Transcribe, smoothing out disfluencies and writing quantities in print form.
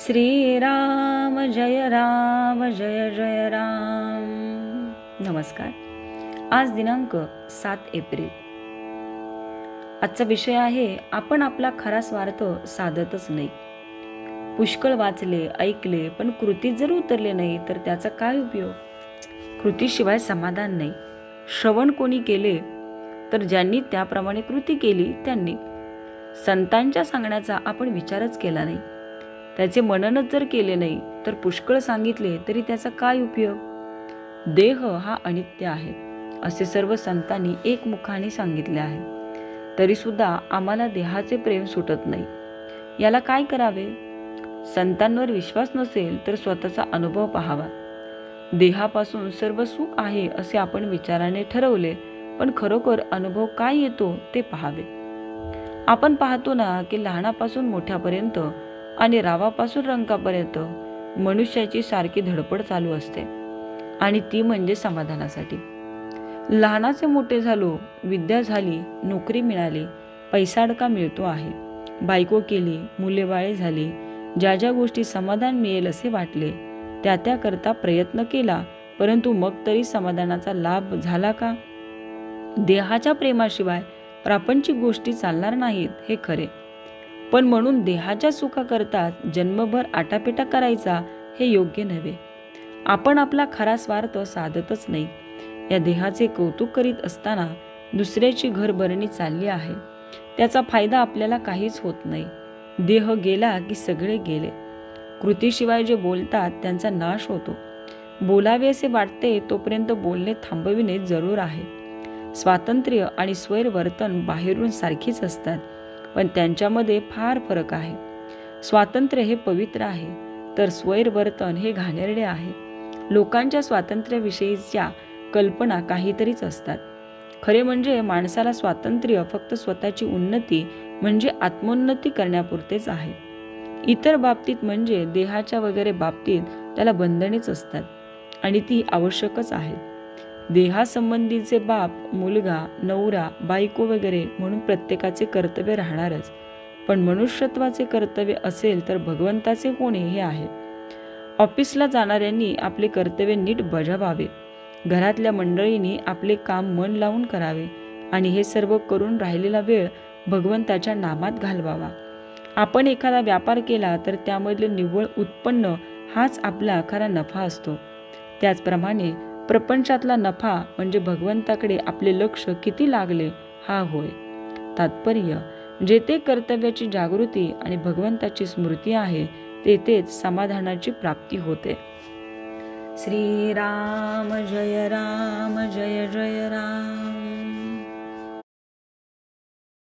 श्रीराम जय राम जय जय राम। नमस्कार। आज दिनांक 7 एप्रिल। आजचा विषय आहे, आपण आपला खरा स्वार्थ साधतच नाही। पुष्कळ वाचले ऐकले पण कृतीत जर उतरले नाही तर त्याचा काय उपयोग। कृतीशिवाय समाधान नाही। श्रवण कोणी केले तर ज्यांनी त्याप्रमाणे कृती केली त्यांनी। संतांच्या सांगण्याचा आपण विचारच केला नाही, त्याचे मननच जर केले नाही तर पुष्कळ सांगितले तरी त्याचा काय उपयोग। देह हा अनित्य आहे असे सर्व संतांनी एकमुखाने सांगितले आहे, तरी सुद्धा आम्हाला देहाचे प्रेम सुटत नाही। याला काय करावे। संतांवर विश्वास नसेल तर स्वतःचा अनुभव पाहावा। देहापासून सर्व सुख आहे असे आपण विचाराने ठरवले, पण खरोखर अनुभव काय येतो ते पाहावे। आपण पाहतो ना की लहानापासून मोठ्यापर्यंत आणि रावापासून रंकापर्यंत मनुष्याची सारखी धडपड चालू असते, आणि ती म्हणजे समाधानासाठी। लहानाचे मोठे झालो, विद्या झाली, नोकरी मिळाली, पैसाडका मिळतो आहे, बायको केली, मुले बाळे झाली, ज्या ज्या गोष्टी समाधान मिळेल असे वाटले त्या करता प्रयत्न केला, परंतु मग तरी समाधानाचा लाभ झाला का। देहाच्या प्रेमाशिवाय प्रापंचिक गोष्टी चालणार नाहीत हे खरे, पण म्हणून देहाच्या सुखाकरता जन्मभर आटापिटा करायचा हे योग्य नव्हे। आपण आपला खरा स्वार्थ साधतच नाही। या देहाचे कौतुक करीत असताना दुसऱ्याची घरभरणी चालली आहे, त्याचा फायदा आपल्याला काहीच होत नाही। देह गेला की सगळे गेले। कृतीशिवाय जे बोलतात त्यांचा नाश होतो। बोलावे असे वाटते तोपर्यंत बोलणे थांबविणे जरूर आहे। स्वातंत्र्य आणि स्वैरवर्तन बाहेरून सारखीच असतात, पण त्यांच्यामध्ये फार फरक आहे। स्वातंत्र्य हे पवित्र आहे, तर स्वैरवर्तन हे घाणेरडे आहे। लोकांच्या स्वातंत्र्याविषयीच्या कल्पना काहीतरीच असतात। खरे म्हणजे माणसाला स्वातंत्र्य फक्त स्वतःची उन्नती म्हणजे आत्मोन्नती करण्यापुरतेच आहे। इतर बाबतीत म्हणजे देहाच्या वगैरे बाबतीत त्याला बंधनेच असतात, आणि ती आवश्यकच आहेत। देहासंबंधीचे बाप, मुलगा, नवरा, बायको वगैरे म्हणून प्रत्येकाचे कर्तव्य राहणारच, पण मनुष्यत्वाचे कर्तव्य असेल तर भगवंताचे कोणी हे आहे। ऑफिसला जाणाऱ्यांनी आपले कर्तव्य नीट बजावावे, घरातल्या मंडळींनी आपले काम मन लावून करावे, आणि हे सर्व करून राहिलेला वेळ भगवंताच्या नामात घालवावा। आपण एखादा व्यापार केला तर त्यामधले निव्वळ उत्पन्न हाच आपला खरा नफा असतो। त्याचप्रमाणे प्रपंचातला नफा म्हणजे भगवंताकडे आपले लक्ष किती लागले हा होय। तात्पर्य, जेथे कर्तव्याची जागृती आणि भगवंताची स्मृती आहे तेथेच समाधानाची प्राप्ती होते। श्रीराम जय राम जय जय राम।